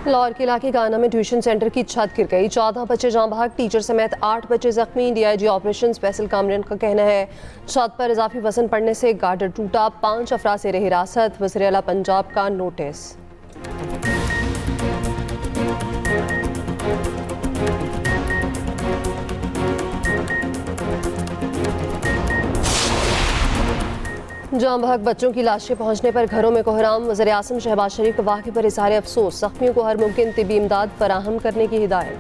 लाहौर के इलाके गाना में ट्यूशन सेंटर की छत गिर गई। 14 बच्चे जाँ बहक, टीचर समेत 8 बच्चे जख्मी। डीआईजी ऑपरेशन फैसल कामरान का कहना है छत पर इजाफी वजन पड़ने से गार्डर टूटा। 5 अफराद से रही हिरासत। वज़ीर आला पंजाब का नोटिस। जाँ बहक बच्चों की लाशें पहुंचने पर घरों में कोहराम। वज़ीर आज़म शहबाज शरीफ के वाक़े पर इज़हार अफसोस। ज़ख्मियों को हर मुमकिन तिबी इमदाद फराहम करने की हिदायत।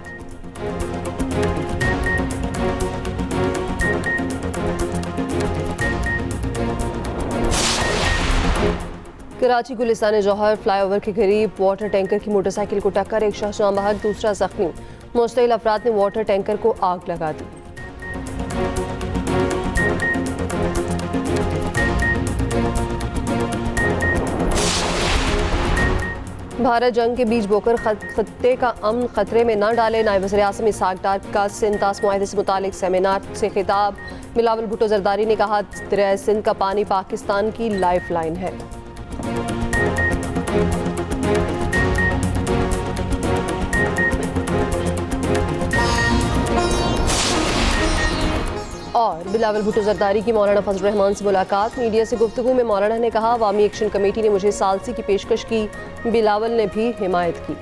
कराची गुलिस्तान जौहर फ्लाईओवर के करीब वाटर टैंकर की मोटरसाइकिल को टक्कर। एक शख्स जाँ बहक, दूसरा जख्मी। मुश्तइल अफराद ने वाटर टैंकर को आग लगा दी। भारत जंग के बीच बोकर खत्ते का अमन खतरे में न डाले। नायब वज़ीर आज़म इसहाक डार का सिंध मुआहदे से मुतालिक सेमिनार से खिताब। बिलावल भुट्टो जरदारी ने कहा दरिया सिंध का पानी पाकिस्तान की लाइफ लाइन है। और बिलावल भुट्टो जरदारी की मौलाना फजल रहमान से मुलाकात। मीडिया से गुफ्तगू में मौलाना ने कहा अवामी एक्शन कमेटी ने मुझे सालसी की पेशकश की, बिलावल ने भी हिमायत की।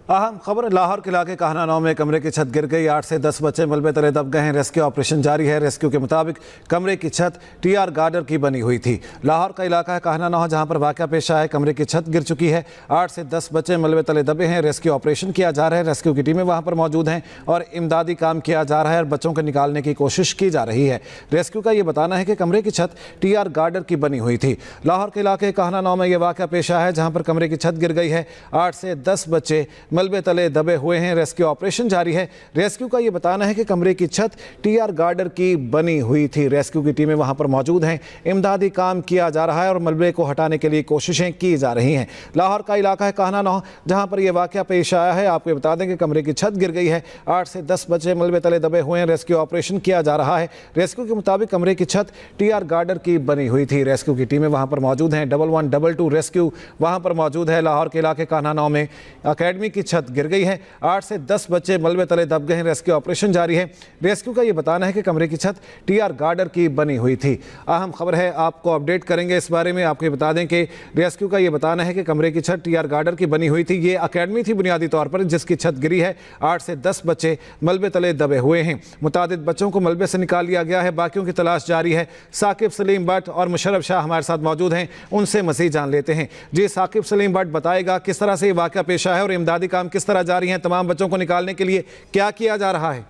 अहम खबर लाहौर के इलाके कहना 9 में कमरे की छत गिर गई। 8 से 10 बच्चे मलबे तले दब गए हैं। रेस्क्यू ऑपरेशन जारी है। रेस्क्यू के मुताबिक कमरे की छत टीआर गार्डर की बनी हुई थी। लाहौर का इलाका है कहना 9 जहां पर वाक़या पेश आया है। कमरे की छत गिर चुकी है। 8 से 10 बच्चे मलबे तले दबे हैं। रेस्क्यू ऑपरेशन किया जा रहा है। रेस्क्यू की टीमें वहां पर मौजूद हैं और इमदादी काम किया जा रहा है और बच्चों को निकालने की कोशिश की जा रही है। रेस्क्यू का ये बताना है कि कमरे की छत टीआर गार्डर की बनी हुई थी। लाहौर के इलाके कहना 9 में यह वाक़या पेश आया है जहां पर कमरे की छत गिर गई है। 8 से 10 बच्चे मलबे तले दबे हुए हैं। रेस्क्यू ऑपरेशन जारी है। रेस्क्यू का यह बताना है कि कमरे की छत टीआर गार्डर की बनी हुई थी। रेस्क्यू की टीमें वहां पर मौजूद हैं। इमदादी काम किया जा रहा है और मलबे को हटाने के लिए कोशिशें की जा रही हैं। लाहौर का इलाका है कहना 9 जहां पर यह वाकया पेश आया है। आपको बता दें कि कमरे की छत गिर गई है। 8 से 10 बच्चे मलबे तले दबे हुए हैं। रेस्क्यू ऑपरेशन किया जा रहा है। रेस्क्यू के मुताबिक कमरे की छत टीआर गार्डर की बनी हुई थी। रेस्क्यू की टीमें वहां पर मौजूद हैं। 1122 रेस्क्यू वहां पर मौजूद है। लाहौर के इलाके कहना 9 में अकेडमी की छत गिर गई है। 8 से 10 बच्चे मलबे तले दब गए हैं। रेस्क्यू ऑपरेशन जारी है। रेस्क्यू का यह बताना है कि कमरे की छत टीआर गार्डर की बनी हुई थी। अहम खबर है, आपको अपडेट करेंगे इस बारे में। आपको बता दें कि रेस्क्यू का यह बताना है कि कमरे की छत टीआर गार्डर की बनी हुई थी। ये अकेडमी थी बुनियादी तौर पर जिसकी छत गिरी है। 8 से 10 बच्चे मलबे तले दबे हुए हैं। मुतादिद बच्चों को मलबे से निकाल लिया गया है। बाकियों की तलाश जारी है। साकिब सलीम भट्ट और मुशर्रफ शाह हमारे साथ मौजूद हैं, उनसे मज़ीद जान लेते हैं। जी साकिब सलीम भट्ट बताएगा किस तरह से ये वाक़या पेश आया है और इमदादी काम किस तरह जारी है। तमाम बच्चों को निकालने के लिए क्या किया जा रहा है?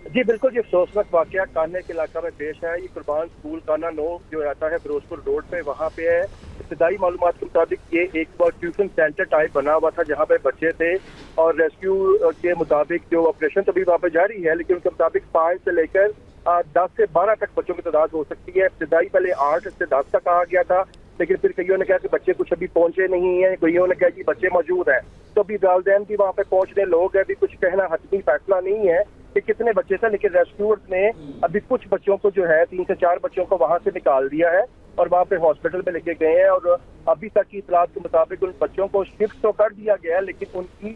जी बिल्कुल, ये अफसोसनाक वाकया कान्ने के इलाका में पेश है। ये कुर्बान स्कूल कान्ना 9 जो आता है फिरोजपुर रोड पे, वहाँ पे है। इब्तदाई मालूमात के मुताबिक ये एक बार ट्यूशन सेंटर टाइप बना हुआ था जहाँ पे बच्चे थे और रेस्क्यू के मुताबिक जो ऑपरेशन तो भी वहाँ पे जारी है, लेकिन उनके मुताबिक 5 से लेकर 10 से 12 तक बच्चों की तादाद हो सकती है। इब्तदाई पहले 8 से 10 तक कहा गया था, लेकिन फिर कईयों ने कहा कि बच्चे कुछ अभी पहुंचे नहीं है, कईयों ने कहा कि बच्चे मौजूद हैं। तो अभी वालिदैन भी वहाँ पे पहुंचने लोग हैं, अभी कुछ कहना हतमी फैसला नहीं है कि कितने बच्चे थे, लेकिन रेस्क्यूअर्स ने अभी कुछ बच्चों को जो है 3 से 4 बच्चों को वहाँ से निकाल दिया है और वहाँ पे हॉस्पिटल में लेके गए हैं। और अभी तक की इतलात के मुताबिक उन बच्चों को शिफ्ट तो कर दिया गया है, लेकिन उनकी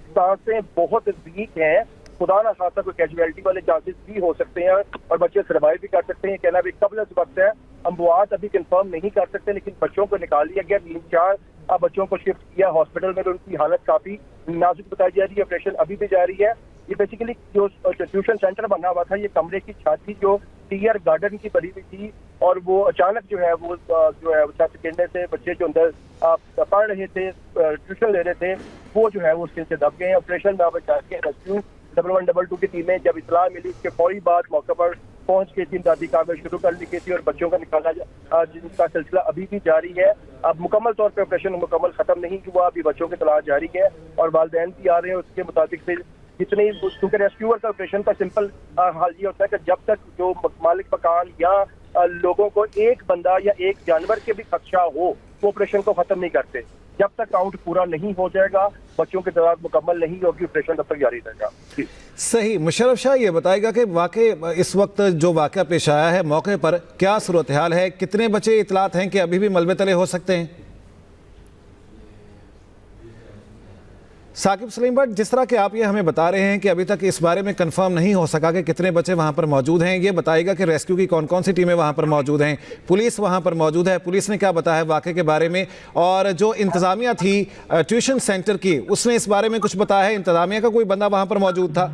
सांसें बहुत वीक हैं। खुदा ना खासा कोई कैजुअलिटी वाले चांसेस भी हो सकते हैं और बच्चे सर्वाइव भी कर सकते हैं। कहना भी कबल वक्त है, अमवात अभी कंफर्म नहीं कर सकते, लेकिन बच्चों को निकाल लिया गया। 3-4 बच्चों को शिफ्ट किया हॉस्पिटल में, उनकी हालत काफी नाजुक बताई जा रही है। ऑपरेशन अभी भी जारी है। ये बेसिकली जो ट्यूशन सेंटर बना हुआ था, ये कमरे की छत थी जो टीआर गार्डन की बनी हुई थी और वो अचानक जो है वो छत गिरने से बच्चे जो अंदर पढ़ रहे थे, ट्यूशन ले रहे थे, वो जो है वो उसके से दब गए हैं। ऑपरेशन में जाके रेस्क्यू 1122 की टीमें जब इतला मिली उसके फौरी बाद मौके पर पहुंच के इमदादी कार्रवाई शुरू कर ली गई थी और बच्चों का निकाला जिनका सिलसिला अभी भी जारी है। अब मुकम्मल तौर पे ऑपरेशन मुकम्मल खत्म नहीं हुआ, अभी बच्चों की तलाश जारी है और वालिदैन भी आ रहे हैं। उसके मुताबिक फिर जितनी क्योंकि रेस्क्यूअर का ऑपरेशन का सिंपल हाल ये होता है कि जब तक जो मालिक मकान या लोगों को एक बंदा या एक जानवर के भी खदशा हो वो ऑपरेशन को खत्म नहीं करते। जब तक काउंट पूरा नहीं हो जाएगा, बच्चों की तादाद मुकम्मल नहीं होगी, ऑपरेशन तब तक जारी रहेगा। सही। मुशर्रफ शाह ये बताएगा कि वाकई इस वक्त जो वाकया पेश आया है मौके पर क्या सूरत हाल है, कितने बच्चे इतलात हैं कि अभी भी मलबे तले हो सकते हैं? साकिब सलीम भट्ट, जिस तरह के आप ये हमें बता रहे हैं कि अभी तक इस बारे में कंफर्म नहीं हो सका कि कितने बच्चे वहां पर मौजूद हैं, ये बताएगा कि रेस्क्यू की कौन कौन सी टीमें वहां पर मौजूद हैं, पुलिस वहां पर मौजूद है, पुलिस ने क्या बताया है वाक़े के बारे में, और जो इंतज़ामिया थी ट्यूशन सेंटर की उसने इस बारे में कुछ बताया है? इंतज़ामिया का कोई बंदा वहाँ पर मौजूद था?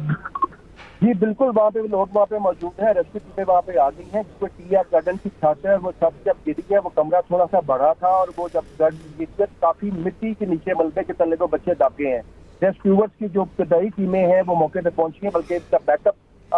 जी बिल्कुल, वहाँ पे लोग वहाँ पे मौजूद हैं, रेस्क्यू टीमें वहाँ पे आ गई हैं। जिसको टीआर गार्डन की छत है, वो छत जब गिरी है, वो कमरा थोड़ा सा बड़ा था और वो जब गिर काफी मिट्टी के नीचे मलबे के तले को बच्चे दब गए हैं। रेस्क्यूअर्स की जो इब्तदाई टीमें हैं वो मौके पे पहुंची हैं, बल्कि इसका बैकअप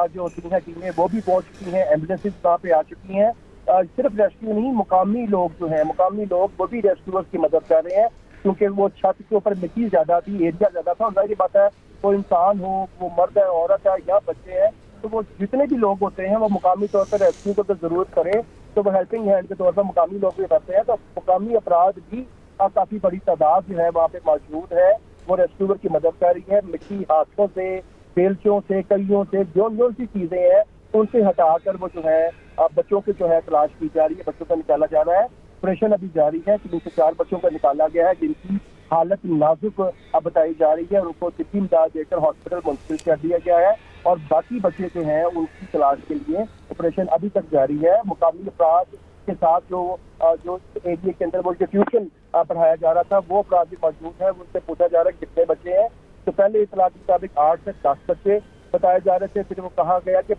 जो टीमें वो भी पहुंच चुकी हैं, एम्बुलेंसेज वहाँ पे आ चुकी हैं। सिर्फ रेस्क्यू नहीं, मुकामी लोग जो हैं, मुकामी लोग वो भी रेस्क्यूअर्स की मदद कर रहे हैं, क्योंकि वो छत के ऊपर मिट्टी ज्यादा थी, एरिया ज्यादा था। और जाहिर बात है, वो इंसान हो, वो मर्द है, औरत है या बच्चे हैं, तो वो जितने भी लोग होते हैं वो मुकामी तौर पर रेस्क्यू को तो जरूरत करें तो वो हेल्पिंग हैंड के तौर पर मुकामी लोग भी करते हैं। तो मुकामी अपराध भी काफी बड़ी तादाद जो है वहाँ पे मौजूद है, वो रेस्क्यूअर की मदद कर रही है। मिट्टी हाथों से, बेलचों से, कलियों से, जो सी चीजें हैं उनसे हटाकर वो जो है बच्चों की जो है तलाश की जा रही है, बच्चों को निकाला जा रहा है। ऑपरेशन अभी जारी है। 3 से 4 बच्चों को निकाला गया है जिनकी हालत नाजुक अब बताई जा रही है और उनको तिब्बी इमदाद देकर हॉस्पिटल मुंतकिल कर दिया गया है। और बाकी बच्चे जो हैं उनकी तलाश के लिए ऑपरेशन अभी तक जारी है। मुकाबली अपराध के साथ जो एरिया के अंदर वो जो ट्यूशन पढ़ाया जा रहा था वो अपराध भी मौजूद है। उनसे पूछा जा रहा है कितने बच्चे हैं, तो पहले इतला के मुताबिक 8 से 10 बच्चे बताए जा रहे थे, फिर वो कहा गया कि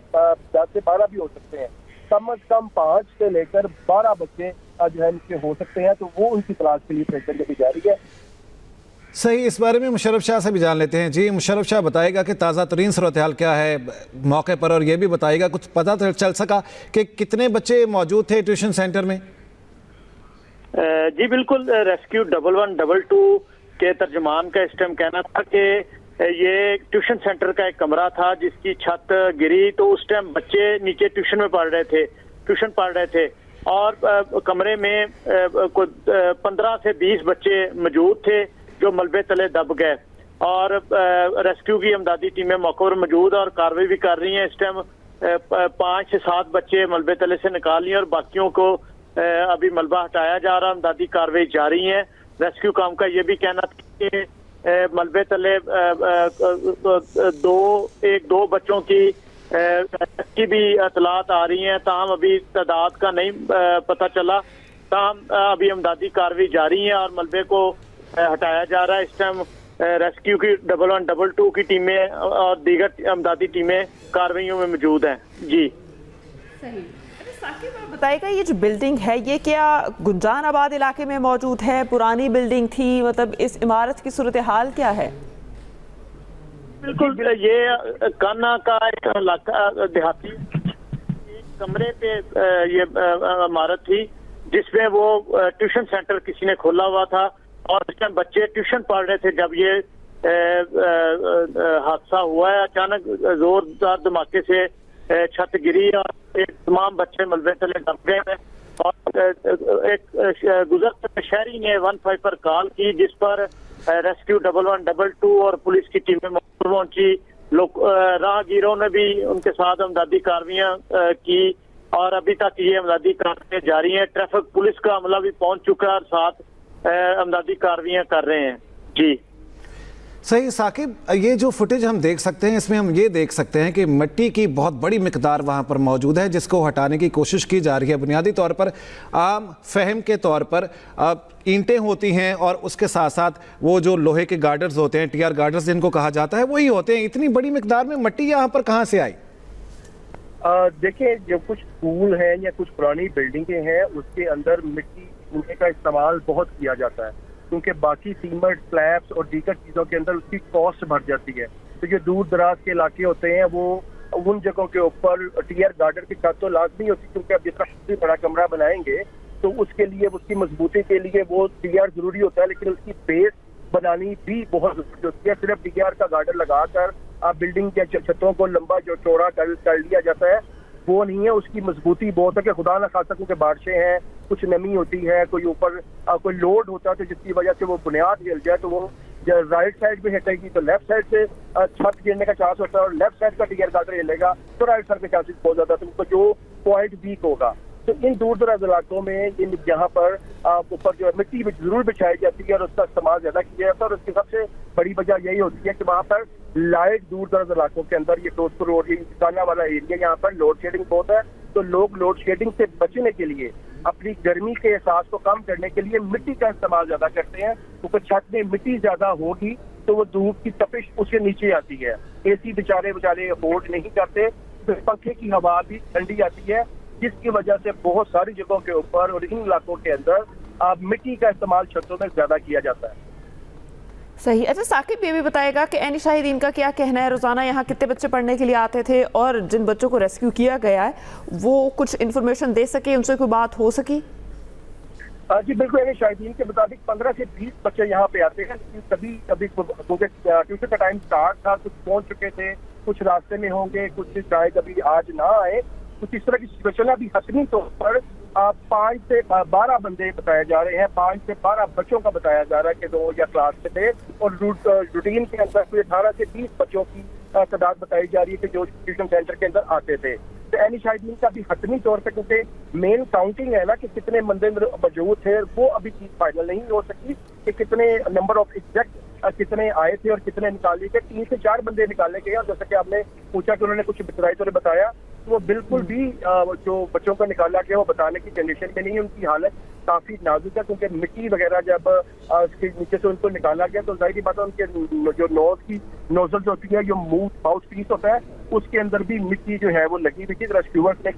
10 से 12 भी हो सकते हैं। कम से कम 5 से लेकर 12 बच्चे जो है इनके हो सकते हैं, तो वो उनकी तलाश के लिए ऑपरेशन भी जारी है। सही। इस बारे में मुशर्रफ शाह से भी जान लेते हैं। जी मुशर्रफ शाह, बताएगा कि ताज़ा तरीन सूरत हाल क्या है मौके पर, और ये भी बताएगा कुछ पता चल सका कि कितने बच्चे मौजूद थे ट्यूशन सेंटर में? जी बिल्कुल, रेस्क्यू 1112 के तर्जमान का इस टाइम कहना था कि ये ट्यूशन सेंटर का एक कमरा था जिसकी छत गिरी, तो उस टाइम बच्चे नीचे ट्यूशन पढ़ रहे थे और कमरे में कोई 15 से 20 बच्चे मौजूद थे जो मलबे तले दब गए। और रेस्क्यू की इमदादी टीमें मौके पर मौजूद और कार्रवाई भी कर रही हैं। इस टाइम 5 से 7 बच्चे मलबे तले से निकाल लिए और बाकियों को अभी मलबा हटाया जा रहा, इमदादी कार्रवाई जारी है। रेस्क्यू काम का ये भी कहना था कि मलबे तले 2 बच्चों की भी इतलात आ रही हैं, ताहम अभी तादाद का नहीं पता चला। ताहम अभी इमदादी कार्रवाई जारी है और मलबे को हटाया जा रहा है। इस टाइम रेस्क्यू की 1112 की टीमें और दीगर इमदादी टीमें कार्रवाइयों में मौजूद हैं। जी सही। साकिब, आप बताइएगा ये जो बिल्डिंग है ये क्या गुंजान आबाद इलाके में मौजूद है, पुरानी बिल्डिंग थी, मतलब इस इमारत की सूरत हाल क्या है? बिल्कुल, ये कान्हा का एक इलाका देहाती कमरे पे ये इमारत थी जिसमें वो ट्यूशन सेंटर किसी ने खोला हुआ था और इस टाइम बच्चे ट्यूशन पढ़ रहे थे जब ये हादसा हुआ है। अचानक जोरदार धमाके से छत गिरी और एक तमाम बच्चे मलबे तले दब गए हैं। और एक गुजरते शहरी ने 15 पर कॉल की जिस पर रेस्क्यू 1112 और पुलिस की टीमें पहुंची। लोग राहगीरों ने भी उनके साथ इमदादी कार्रवाइयां की और अभी तक ये इमदादी कार्रवाइयां जारी हैं। ट्रैफिक पुलिस का अमला भी पहुंच चुका है और साथ इमदादी कार्रवाइयां कर रहे हैं। जी सही। साकिब, ये जो फुटेज हम देख सकते हैं इसमें हम ये देख सकते हैं कि मिट्टी की बहुत बड़ी मिकदार वहाँ पर मौजूद है जिसको हटाने की कोशिश की जा रही है। बुनियादी तौर पर आम फहम के तौर पर ईंटें होती हैं और उसके साथ साथ वो जो लोहे के गार्डर्स होते हैं, टीआर गार्डर्स जिनको कहा जाता है, वही होते हैं। इतनी बड़ी मिकदार में मिट्टी यहाँ पर कहाँ से आई? देखिए, जो कुछ स्कूल हैं या कुछ पुरानी बिल्डिंगें हैं उसके अंदर मिट्टी ईंटे का इस्तेमाल बहुत किया जाता है, क्योंकि बाकी सीमेंट, स्लैब्स और दीगर चीज़ों के अंदर उसकी कॉस्ट बढ़ जाती है। तो जो दूर दराज के इलाके होते हैं वो उन जगहों के ऊपर टीआर गार्डर की छत तो लाजमी होती है, क्योंकि अब जितना बड़ा कमरा बनाएंगे तो उसके लिए, उसकी मजबूती के लिए वो टीआर जरूरी होता है, लेकिन उसकी बेस बनानी भी बहुत जरूरी होती है। सिर्फ टीआर का गार्डर लगाकर बिल्डिंग के छतों को लंबा जो चौड़ा कर लिया जाता है वो नहीं है, उसकी मजबूती बहुत है कि खुदा न खासा क्योंकि बारिशें हैं, कुछ नमी होती है, कोई ऊपर कोई लोड होता है तो जिसकी वजह से वो बुनियाद हिल जाए तो वो राइट साइड पे हिटेगी तो लेफ्ट साइड से छत गिरने का चांस होता है, और लेफ्ट साइड का टीयर गार्डर हिलेगा तो राइट साइड के चांसेस बहुत ज्यादा, तो उनको जो पॉइंट वीक होगा। तो इन दूर दराज इलाकों में इन यहाँ पर ऊपर जो है मिट्टी जरूर बिछाई जाती है और उसका इस्तेमाल ज्यादा किया जाता है, और उसकी सबसे बड़ी वजह यही होती है कि वहाँ पर लाइट दूर दराज इलाकों के अंदर ये फिरोजपुर रोड, ये काना वाला एरिया, यहाँ पर लोड शेडिंग बहुत है, तो लोग लोड शेडिंग से बचने के लिए अपनी गर्मी के एहसास को कम करने के लिए मिट्टी का इस्तेमाल ज्यादा करते हैं, क्योंकि छत में मिट्टी ज्यादा होगी तो वो धूप की तपिश उसके नीचे आती है। एसी बेचारे अफोर्ड नहीं करते, तो पंखे की हवा भी ठंडी आती है, जिसकी वजह से बहुत सारी जगहों के ऊपर और इन इलाकों के अंदर मिट्टी का इस्तेमाल छतों में ज्यादा किया जाता है। सही। अच्छा साकिब, ये भी बताएगा कि एनी शाहिदीन का क्या कहना है, रोजाना यहाँ कितने बच्चे पढ़ने के लिए आते थे, और जिन बच्चों को रेस्क्यू किया गया है वो कुछ इन्फॉर्मेशन दे सके, उनसे कोई बात हो सकी? जी बिल्कुल, एनी शाहिदीन के मुताबिक 15 से 20 बच्चे यहाँ पे आते हैं, कभी कभी ट्यूशन का टाइम स्टार्ट था, कुछ पहुंच चुके थे, कुछ रास्ते में होंगे, कुछ शायद अभी आज ना आए, कुछ इस तरह की सिचुएशन है। अभी हतमी तौर पर 5 से 12 बंदे बताए जा रहे हैं, 5 से 12 बच्चों का बताया जा रहा है कि 2 या क्लास में थे, और रूटीन के अंदर कोई 18 से 20 बच्चों की तादाद बताई जा रही है कि जो ट्यूशन सेंटर के अंदर आते थे। तो एनी शाहिदीन का अभी हतमी तौर पर, क्योंकि मेन काउंटिंग है ना कि कितने बंदे मौजूद थे, वो अभी चीज फाइनल नहीं हो सकी कि कितने नंबर ऑफ एग्जैक्ट कितने आए थे और कितने निकाले गए। 3 से 4 बंदे निकाले गए, और जैसा कि आपने पूछा कि उन्होंने कुछ बितराई तो बताया, तो वो बिल्कुल भी जो बच्चों को निकाला गया वो बताने की कंडीशन में नहीं है, उनकी हालत काफी नाजुक है, क्योंकि मिट्टी वगैरह जब उसके नीचे से उनको निकाला गया तो जाहिर बात है उनके जो नोज की नोजल्स होती है, जो माउथ पीस होता है, उसके अंदर भी मिट्टी जो है वो लगी हुई थी। रेस्क्यूअर्स ने